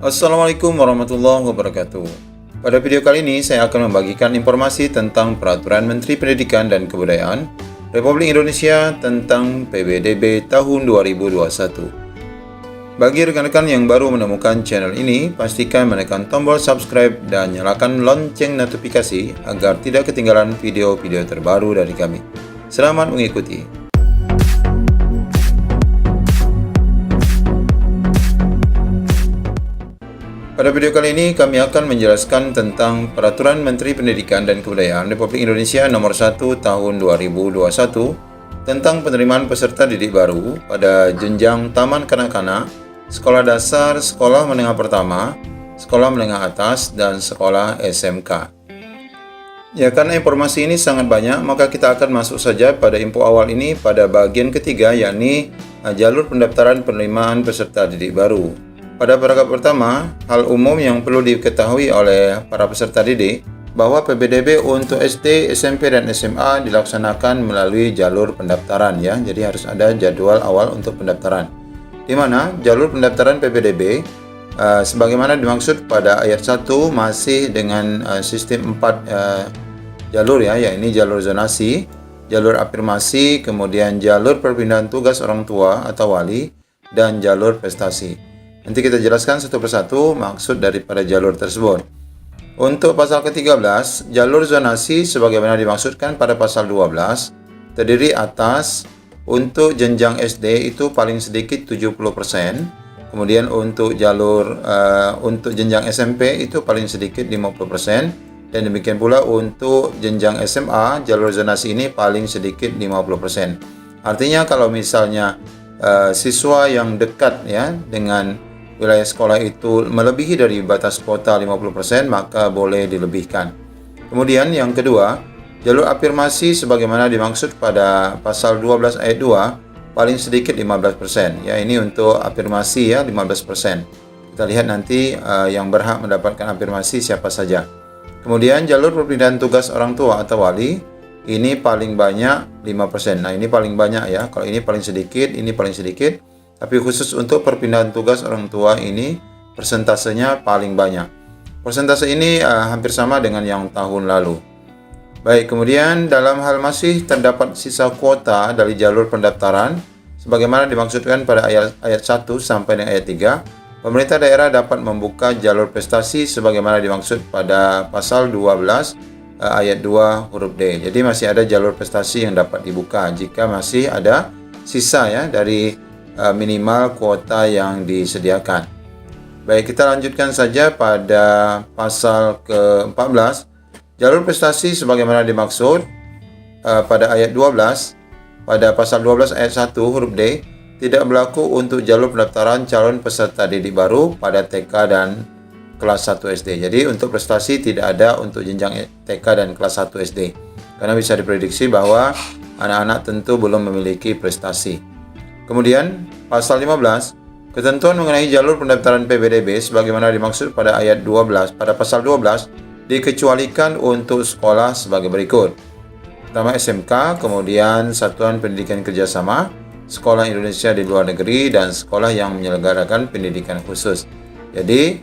Assalamualaikum warahmatullahi wabarakatuh. Pada video kali ini saya akan membagikan informasi tentang Peraturan Menteri Pendidikan dan Kebudayaan Republik Indonesia tentang PBDB tahun 2021. Bagi rekan-rekan yang baru menemukan channel ini, pastikan menekan tombol subscribe dan nyalakan lonceng notifikasi agar tidak ketinggalan video-video terbaru dari kami. Selamat mengikuti. Pada video kali ini kami akan menjelaskan tentang Peraturan Menteri Pendidikan dan Kebudayaan Republik Indonesia Nomor 1 Tahun 2021 tentang penerimaan peserta didik baru pada jenjang taman kanak-kanak, sekolah dasar, sekolah menengah pertama, sekolah menengah atas, dan sekolah SMK. Ya, karena informasi ini sangat banyak, maka kita akan masuk saja pada info awal ini pada bagian ketiga, yakni jalur pendaftaran penerimaan peserta didik baru. Pada paragraf pertama, hal umum yang perlu diketahui oleh para peserta didik bahwa PBDB untuk SD, SMP, dan SMA dilaksanakan melalui jalur pendaftaran ya. Jadi harus ada jadwal awal untuk pendaftaran. Di mana jalur pendaftaran PBDB sebagaimana dimaksud pada ayat 1 masih dengan sistem 4 jalur ya, yakni jalur zonasi, jalur afirmasi, kemudian jalur perpindahan tugas orang tua atau wali, dan jalur prestasi. Nanti kita jelaskan satu persatu maksud daripada jalur tersebut. Untuk pasal ke-13, jalur zonasi sebagaimana dimaksudkan pada pasal 12, terdiri atas untuk jenjang SD itu paling sedikit 70%, kemudian untuk jalur untuk jenjang SMP itu paling sedikit 50%, dan demikian pula untuk jenjang SMA, jalur zonasi ini paling sedikit 50%. Artinya kalau misalnya siswa yang dekat ya dengan wilayah sekolah itu melebihi dari batas kuota 50%, maka boleh dilebihkan. Kemudian yang kedua, jalur afirmasi sebagaimana dimaksud pada pasal 12 ayat 2 paling sedikit 15%. Ya, ini untuk afirmasi ya 15%. Kita lihat nanti yang berhak mendapatkan afirmasi siapa saja. Kemudian jalur perpindahan tugas orang tua atau wali ini paling banyak 5%. Nah, ini paling banyak ya. Kalau ini paling sedikit, ini paling sedikit. Tapi khusus untuk perpindahan tugas orang tua ini persentasenya paling banyak. Persentase ini hampir sama dengan yang tahun lalu. Baik, kemudian dalam hal masih terdapat sisa kuota dari jalur pendaftaran sebagaimana dimaksudkan pada ayat 1 sampai dengan ayat 3, pemerintah daerah dapat membuka jalur prestasi sebagaimana dimaksud pada pasal 12 ayat 2 huruf D. Jadi masih ada jalur prestasi yang dapat dibuka jika masih ada sisa ya dari minimal kuota yang disediakan. Baik, kita lanjutkan saja pada pasal ke-14. Jalur prestasi sebagaimana dimaksud pada ayat 12, pada pasal 12 ayat 1 huruf D, tidak berlaku untuk jalur pendaftaran calon peserta didik baru pada TK dan kelas 1 SD. Jadi untuk prestasi tidak ada untuk jenjang TK dan kelas 1 SD. Karena bisa diprediksi bahwa anak-anak tentu belum memiliki prestasi. Kemudian, pasal 15, ketentuan mengenai jalur pendaftaran PBDB sebagaimana dimaksud pada ayat 12, pada pasal 12, dikecualikan untuk sekolah sebagai berikut. Pertama SMK, kemudian Satuan Pendidikan Kerjasama, Sekolah Indonesia di Luar Negeri, dan sekolah yang menyelenggarakan pendidikan khusus. Jadi,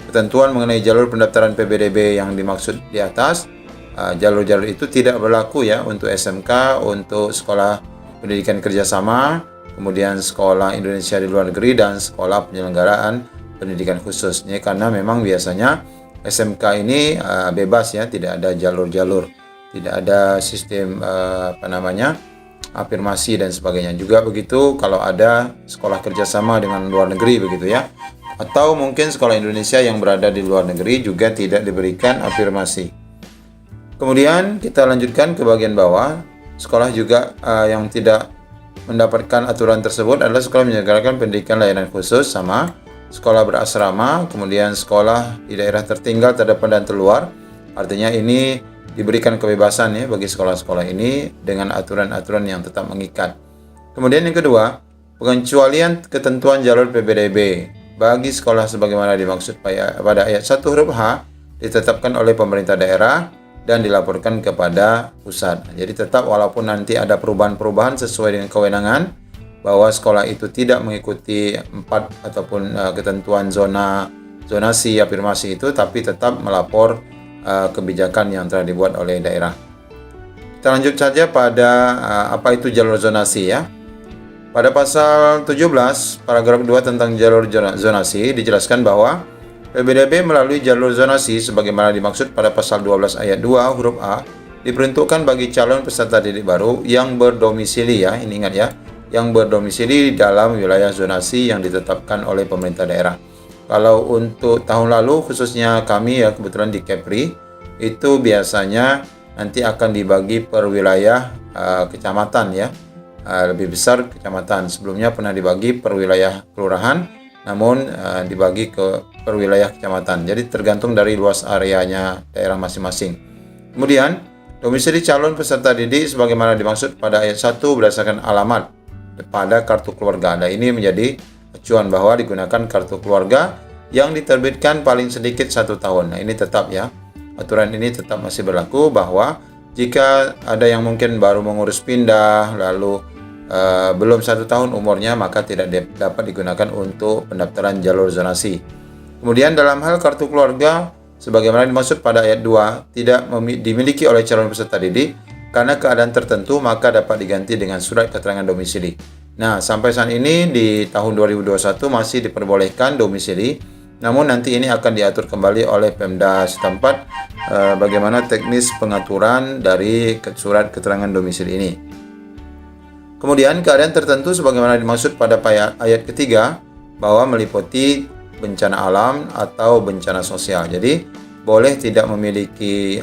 ketentuan mengenai jalur pendaftaran PBDB yang dimaksud di atas, jalur-jalur itu tidak berlaku ya untuk SMK, untuk sekolah pendidikan kerjasama, kemudian sekolah Indonesia di luar negeri, dan sekolah penyelenggaraan pendidikan khususnya, karena memang biasanya SMK ini bebas ya, tidak ada jalur-jalur, tidak ada sistem afirmasi dan sebagainya. Juga begitu kalau ada sekolah kerjasama dengan luar negeri begitu ya, atau mungkin sekolah Indonesia yang berada di luar negeri juga tidak diberikan afirmasi. Kemudian kita lanjutkan ke bagian bawah. Sekolah juga yang tidak mendapatkan aturan tersebut adalah sekolah menyelenggarakan pendidikan layanan khusus, sama sekolah berasrama, kemudian sekolah di daerah tertinggal, terdepan, dan terluar. Artinya ini diberikan kebebasan ya bagi sekolah-sekolah ini dengan aturan-aturan yang tetap mengikat. Kemudian yang kedua, pengecualian ketentuan jalur PBDB bagi sekolah sebagaimana dimaksud pada ayat 1 huruf H ditetapkan oleh pemerintah daerah dan dilaporkan kepada pusat. Jadi tetap walaupun nanti ada perubahan-perubahan sesuai dengan kewenangan, bahwa sekolah itu tidak mengikuti 4 ataupun ketentuan zonasi afirmasi itu, tapi tetap melapor kebijakan yang telah dibuat oleh daerah. Kita lanjut saja pada apa itu jalur zonasi ya. Pada pasal 17 paragraf 2 tentang jalur zonasi dijelaskan bahwa PPDB melalui jalur zonasi sebagaimana dimaksud pada pasal 12 ayat 2 huruf A diperuntukkan bagi calon peserta didik baru yang berdomisili ya, ini ingat ya, yang berdomisili dalam wilayah zonasi yang ditetapkan oleh pemerintah daerah. Kalau untuk tahun lalu khususnya kami ya kebetulan di Kepri itu biasanya nanti akan dibagi per wilayah kecamatan ya. Lebih besar kecamatan. Sebelumnya pernah dibagi per wilayah kelurahan, namun dibagi ke per wilayah kecamatan. Jadi tergantung dari luas areanya daerah masing-masing. Kemudian, domisili calon peserta didik sebagaimana dimaksud pada ayat 1 berdasarkan alamat pada kartu keluarga. Nah, ini menjadi acuan bahwa digunakan kartu keluarga yang diterbitkan paling sedikit 1 tahun. Nah, ini tetap ya. Aturan ini tetap masih berlaku bahwa jika ada yang mungkin baru mengurus pindah lalu belum 1 tahun umurnya, maka tidak dapat digunakan untuk pendaftaran jalur zonasi. Kemudian dalam hal kartu keluarga sebagaimana dimaksud pada ayat 2 tidak dimiliki oleh calon peserta didik karena keadaan tertentu, maka dapat diganti dengan surat keterangan domisili. Nah, sampai saat ini di tahun 2021 masih diperbolehkan domisili, namun nanti ini akan diatur kembali oleh Pemda setempat bagaimana teknis pengaturan dari surat keterangan domisili ini. Kemudian keadaan tertentu sebagaimana dimaksud pada ayat ketiga bahwa meliputi bencana alam atau bencana sosial. Jadi boleh tidak memiliki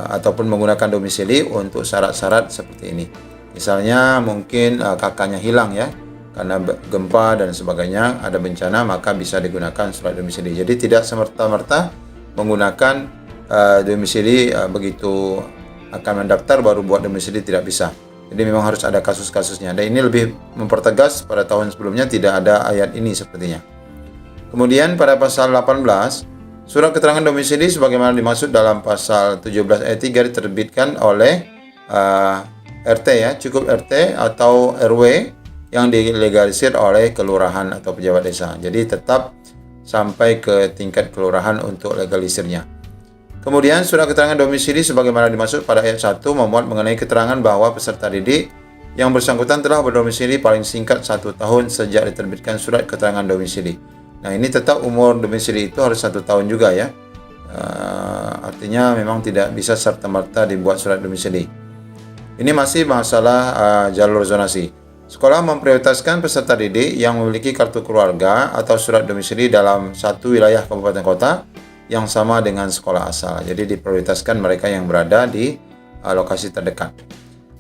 ataupun menggunakan domisili untuk syarat-syarat seperti ini. Misalnya mungkin kakaknya hilang ya karena gempa dan sebagainya, ada bencana, maka bisa digunakan surat domisili. Jadi tidak semerta-merta menggunakan domisili begitu akan mendaftar baru buat domisili, tidak bisa. Jadi memang harus ada kasus-kasusnya. Dan ini lebih mempertegas, pada tahun sebelumnya tidak ada ayat ini sepertinya. Kemudian pada pasal 18, surat keterangan domisili sebagaimana dimaksud dalam pasal 17 ayat 3 diterbitkan oleh RT ya, cukup RT atau RW yang dilegalisir oleh kelurahan atau pejabat desa. Jadi tetap sampai ke tingkat kelurahan untuk legalisirnya. Kemudian surat keterangan domisili sebagaimana dimaksud pada ayat 1 memuat mengenai keterangan bahwa peserta didik yang bersangkutan telah berdomisili paling singkat 1 tahun sejak diterbitkan surat keterangan domisili. Nah, ini tetap umur domisili itu harus 1 tahun juga ya. Artinya memang tidak bisa serta-merta dibuat surat domisili. Ini masih masalah jalur zonasi. Sekolah memprioritaskan peserta didik yang memiliki kartu keluarga atau surat domisili dalam satu wilayah kabupaten kota yang sama dengan sekolah asal. Jadi diprioritaskan mereka yang berada di lokasi terdekat.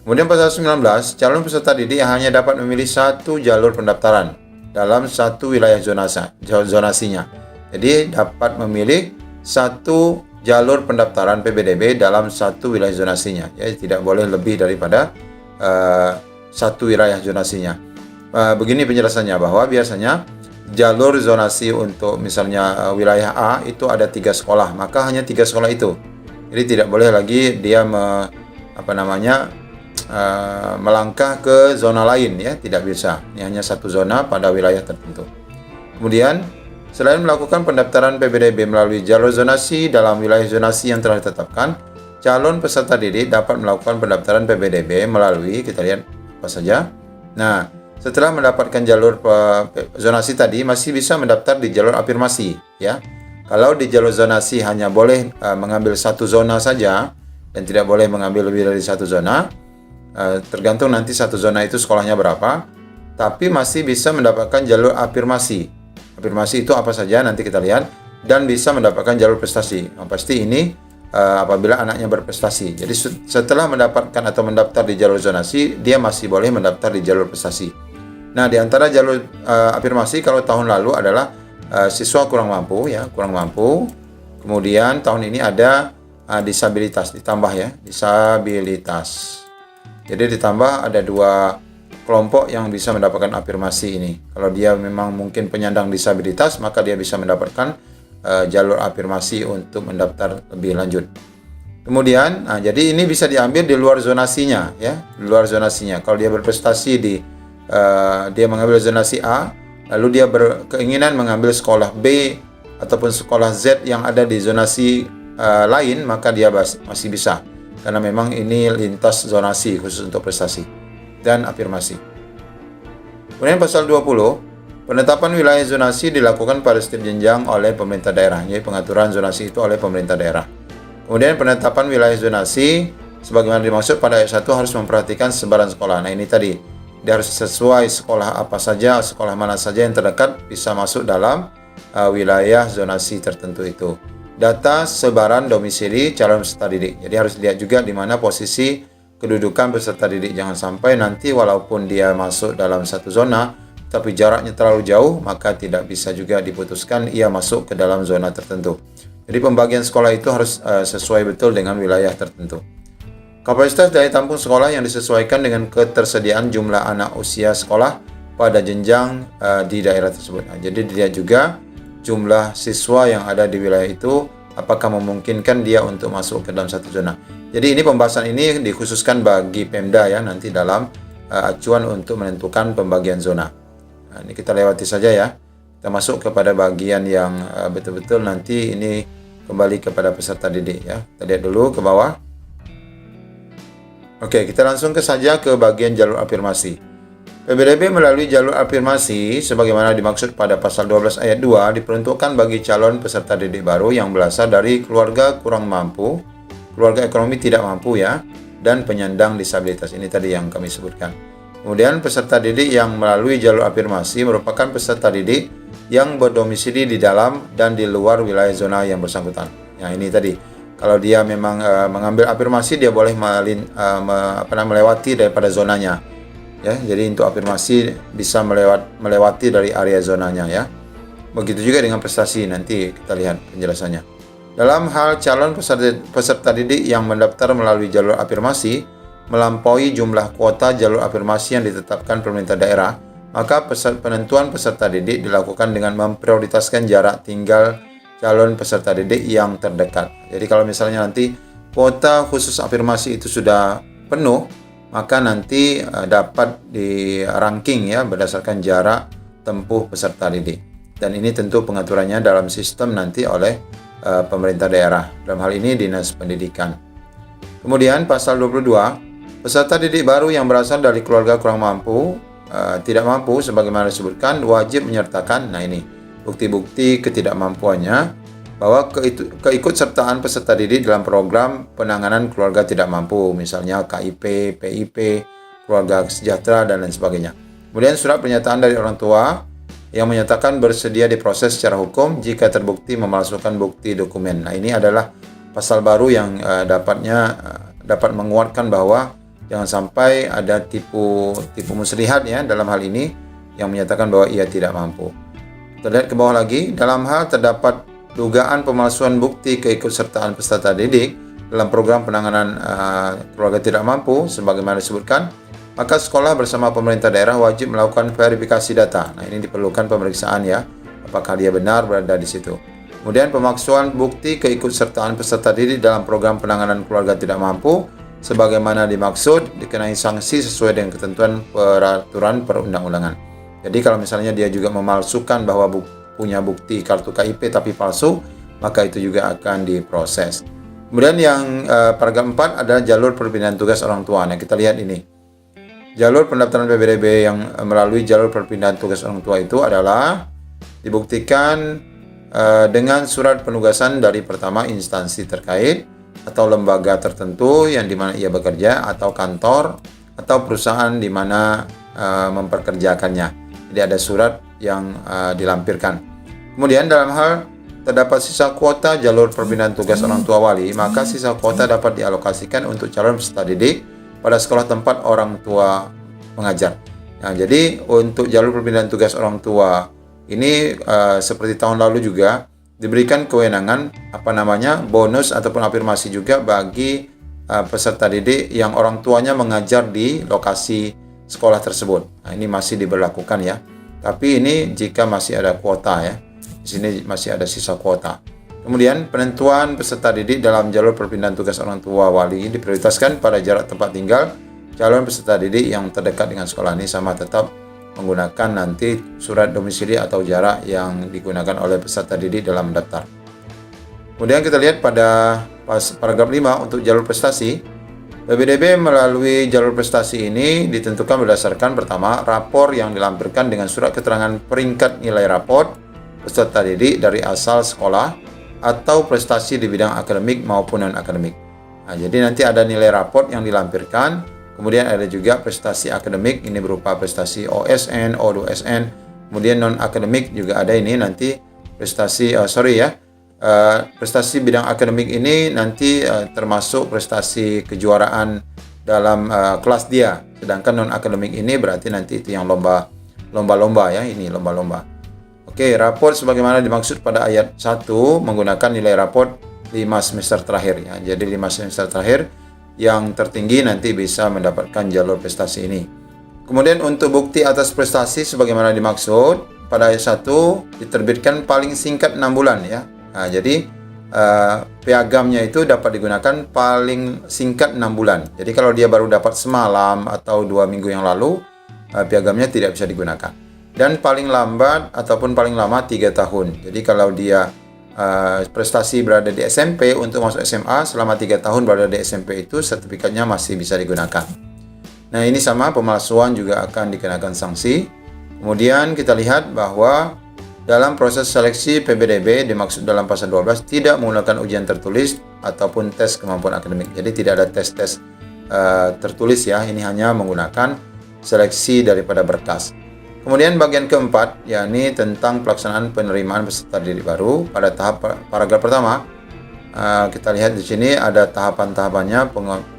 Kemudian pasal 19, calon peserta didik hanya dapat memilih 1 jalur pendaftaran dalam 1 wilayah zonasinya. Jadi dapat memilih 1 jalur pendaftaran PPDB dalam 1 wilayah zonasinya. Ya, tidak boleh lebih daripada 1 wilayah zonasinya. Begini penjelasannya, bahwa biasanya jalur zonasi untuk misalnya wilayah A itu ada 3 sekolah, maka hanya 3 sekolah itu. Jadi tidak boleh lagi dia melangkah ke zona lain ya, tidak bisa. Ini hanya 1 zona pada wilayah tertentu. Kemudian selain melakukan pendaftaran PPDB melalui jalur zonasi dalam wilayah zonasi yang telah ditetapkan, calon peserta didik dapat melakukan pendaftaran PPDB melalui, kita lihat apa saja. Nah, setelah mendapatkan jalur zonasi tadi, masih bisa mendaftar di jalur afirmasi ya. Kalau di jalur zonasi hanya boleh mengambil 1 zona saja dan tidak boleh mengambil lebih dari 1 zona, tergantung nanti 1 zona itu sekolahnya berapa, tapi masih bisa mendapatkan jalur afirmasi. Afirmasi itu apa saja nanti kita lihat, dan bisa mendapatkan jalur prestasi. Pasti ini apabila anaknya berprestasi. Jadi setelah mendapatkan atau mendaftar di jalur zonasi, dia masih boleh mendaftar di jalur prestasi. Nah, di antara jalur afirmasi kalau tahun lalu adalah siswa kurang mampu ya, kurang mampu. Kemudian tahun ini ada disabilitas, ditambah ya, disabilitas. Jadi ditambah ada 2 kelompok yang bisa mendapatkan afirmasi ini. Kalau dia memang mungkin penyandang disabilitas, maka dia bisa mendapatkan jalur afirmasi untuk mendaftar lebih lanjut. Kemudian, jadi ini bisa diambil di luar zonasinya ya, di luar zonasinya. Kalau dia berprestasi di dia mengambil zonasi A, lalu dia berkeinginan mengambil sekolah B ataupun sekolah Z yang ada di zonasi lain, maka dia masih bisa. Karena memang ini lintas zonasi khusus untuk prestasi dan afirmasi. Kemudian pasal 20, penetapan wilayah zonasi dilakukan pada setiap jenjang oleh pemerintah daerah. Jadi pengaturan zonasi itu oleh pemerintah daerah. Kemudian penetapan wilayah zonasi sebagaimana dimaksud pada ayat 1 harus memperhatikan sebaran sekolah. Nah ini tadi, dia harus sesuai sekolah apa saja, sekolah mana saja yang terdekat bisa masuk dalam wilayah zonasi tertentu itu. Data sebaran domisili calon peserta didik. Jadi harus lihat juga di mana posisi kedudukan peserta didik. Jangan sampai nanti walaupun dia masuk dalam satu zona, tapi jaraknya terlalu jauh, maka tidak bisa juga diputuskan ia masuk ke dalam zona tertentu. Jadi pembagian sekolah itu harus sesuai betul dengan wilayah tertentu. Kapasitas daya tampung sekolah yang disesuaikan dengan ketersediaan jumlah anak usia sekolah pada jenjang di daerah tersebut. Nah, jadi dilihat juga jumlah siswa yang ada di wilayah itu, apakah memungkinkan dia untuk masuk ke dalam satu zona. Jadi ini pembahasan ini dikhususkan bagi Pemda ya, nanti dalam acuan untuk menentukan pembagian zona. Nah, ini kita lewati saja ya. Kita masuk kepada bagian yang betul-betul nanti ini kembali kepada peserta didik ya. Kita lihat dulu ke bawah. Oke, kita langsung saja ke bagian jalur afirmasi. PBDB melalui jalur afirmasi sebagaimana dimaksud pada pasal 12 ayat 2 diperuntukkan bagi calon peserta didik baru yang berasal dari keluarga kurang mampu, keluarga ekonomi tidak mampu ya, dan penyandang disabilitas. Ini tadi yang kami sebutkan. Kemudian peserta didik yang melalui jalur afirmasi merupakan peserta didik yang berdomisili di dalam dan di luar wilayah zona yang bersangkutan. Nah ini tadi, kalau dia memang mengambil afirmasi, dia boleh melewati daripada zonanya. Ya, jadi untuk afirmasi bisa melewati dari area zonanya ya. Begitu juga dengan prestasi, nanti kita lihat penjelasannya. Dalam hal calon peserta didik yang mendaftar melalui jalur afirmasi melampaui jumlah kuota jalur afirmasi yang ditetapkan pemerintah daerah, maka penentuan peserta didik dilakukan dengan memprioritaskan jarak tinggal calon peserta didik yang terdekat. Jadi kalau misalnya nanti kuota khusus afirmasi itu sudah penuh, maka nanti dapat di ranking ya berdasarkan jarak tempuh peserta didik. Dan ini tentu pengaturannya dalam sistem nanti oleh pemerintah daerah. Dalam hal ini Dinas Pendidikan. Kemudian pasal 22, peserta didik baru yang berasal dari keluarga kurang mampu, tidak mampu sebagaimana disebutkan wajib menyertakan, nah ini bukti-bukti ketidakmampuannya, bahwa keikutsertaan peserta didik dalam program penanganan keluarga tidak mampu, misalnya KIP, PIP, keluarga sejahtera, dan lain sebagainya. Kemudian surat pernyataan dari orang tua yang menyatakan bersedia diproses secara hukum jika terbukti memalsukan bukti dokumen. Nah ini adalah pasal baru yang dapat menguatkan bahwa jangan sampai ada tipu muslihat ya dalam hal ini yang menyatakan bahwa ia tidak mampu. Kita lihat ke bawah lagi, dalam hal terdapat dugaan pemalsuan bukti keikutsertaan peserta didik dalam program penanganan keluarga tidak mampu sebagaimana disebutkan, maka sekolah bersama pemerintah daerah wajib melakukan verifikasi data. Nah, ini diperlukan pemeriksaan ya, apakah dia benar berada di situ. Kemudian pemalsuan bukti keikutsertaan peserta didik dalam program penanganan keluarga tidak mampu sebagaimana dimaksud dikenai sanksi sesuai dengan ketentuan peraturan perundang-undangan. Jadi kalau misalnya dia juga memalsukan bahwa punya bukti kartu KIP tapi palsu, maka itu juga akan diproses. Kemudian yang paragraf 4 adalah jalur perpindahan tugas orang tua. Nah, kita lihat ini. Jalur pendaftaran PBDB yang melalui jalur perpindahan tugas orang tua itu adalah dibuktikan dengan surat penugasan dari pertama instansi terkait atau lembaga tertentu yang dimana ia bekerja, atau kantor atau perusahaan di mana memperkerjakannya. Jadi ada surat yang dilampirkan. Kemudian dalam hal terdapat sisa kuota jalur perpindahan tugas orang tua wali, maka sisa kuota dapat dialokasikan untuk calon peserta didik pada sekolah tempat orang tua mengajar. Nah, jadi untuk jalur perpindahan tugas orang tua ini seperti tahun lalu juga diberikan kewenangan bonus ataupun afirmasi juga bagi peserta didik yang orang tuanya mengajar di lokasi sekolah tersebut. Nah, ini masih diberlakukan ya. Tapi ini jika masih ada kuota ya. Di sini masih ada sisa kuota. Kemudian penentuan peserta didik dalam jalur perpindahan tugas orang tua wali diprioritaskan pada jarak tempat tinggal calon peserta didik yang terdekat dengan sekolah ini sama tetap menggunakan nanti surat domisili atau jarak yang digunakan oleh peserta didik dalam mendaftar. Kemudian kita lihat pada paragraf 5 untuk jalur prestasi. PPDB melalui jalur prestasi ini ditentukan berdasarkan pertama, rapor yang dilampirkan dengan surat keterangan peringkat nilai raport peserta didik dari asal sekolah atau prestasi di bidang akademik maupun non-akademik. Nah, jadi nanti ada nilai raport yang dilampirkan, kemudian ada juga prestasi akademik, ini berupa prestasi OSN, O2SN, kemudian non-akademik juga ada ini nanti prestasi, prestasi bidang akademik ini nanti termasuk prestasi kejuaraan dalam kelas dia. Sedangkan non-akademik ini berarti nanti itu yang lomba-lomba ya, ini lomba-lomba. Oke, raport sebagaimana dimaksud pada ayat 1 menggunakan nilai raport 5 semester terakhir ya. Jadi 5 semester terakhir yang tertinggi nanti bisa mendapatkan jalur prestasi ini. Kemudian untuk bukti atas prestasi sebagaimana dimaksud pada ayat 1 diterbitkan paling singkat 6 bulan ya. Nah, jadi piagamnya itu dapat digunakan paling singkat 6 bulan. Jadi kalau dia baru dapat semalam atau 2 minggu yang lalu, piagamnya tidak bisa digunakan. Dan paling lambat ataupun paling lama 3 tahun. Jadi kalau dia prestasi berada di SMP untuk masuk SMA, selama 3 tahun berada di SMP itu sertifikatnya masih bisa digunakan. Nah, ini sama, pemalsuan juga akan dikenakan sanksi. Kemudian kita lihat bahwa dalam proses seleksi PPDB dimaksud dalam pasal 12 tidak menggunakan ujian tertulis ataupun tes kemampuan akademik. Jadi tidak ada tes-tes tertulis ya, ini hanya menggunakan seleksi daripada berkas. Kemudian bagian keempat, yakni tentang pelaksanaan penerimaan peserta didik baru pada tahap paragraf pertama. Kita lihat di sini ada tahapan-tahapannya,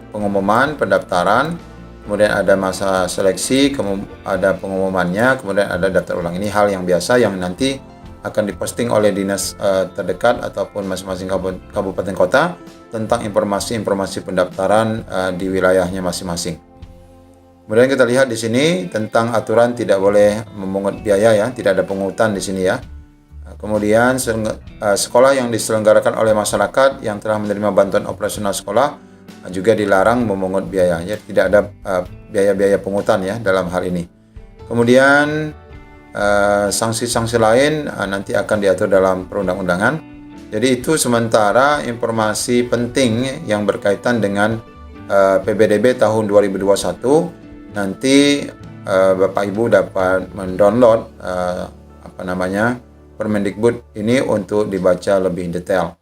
pengumuman, pendaftaran, kemudian ada masa seleksi, ada pengumumannya, kemudian ada daftar ulang. Ini hal yang biasa yang nanti akan diposting oleh dinas terdekat ataupun masing-masing kabupaten kota tentang informasi-informasi pendaftaran di wilayahnya masing-masing. Kemudian kita lihat di sini tentang aturan tidak boleh memungut biaya ya, tidak ada pungutan di sini ya. Kemudian sekolah yang diselenggarakan oleh masyarakat yang telah menerima bantuan operasional sekolah juga dilarang memungut biaya, ya tidak ada biaya-biaya pungutan ya dalam hal ini. Kemudian sanksi-sanksi lain nanti akan diatur dalam perundang-undangan. Jadi itu sementara informasi penting yang berkaitan dengan PPDB tahun 2021. Nanti Bapak Ibu dapat mendownload Permendikbud ini untuk dibaca lebih detail.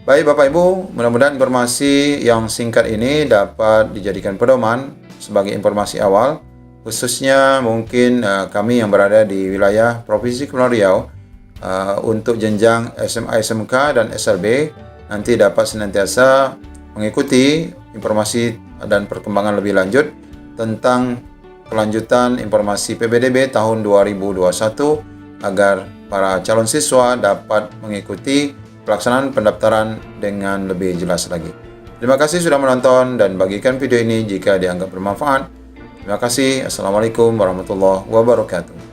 Baik Bapak Ibu, mudah-mudahan informasi yang singkat ini dapat dijadikan pedoman sebagai informasi awal, khususnya mungkin kami yang berada di wilayah Provinsi Kepulauan Riau untuk jenjang SMA, SMK, dan SLB nanti dapat senantiasa mengikuti informasi dan perkembangan lebih lanjut tentang kelanjutan informasi PPDB tahun 2021 agar para calon siswa dapat mengikuti pelaksanaan pendaftaran dengan lebih jelas lagi. Terima kasih sudah menonton dan bagikan video ini jika dianggap bermanfaat. Terima kasih. Assalamualaikum warahmatullahi wabarakatuh.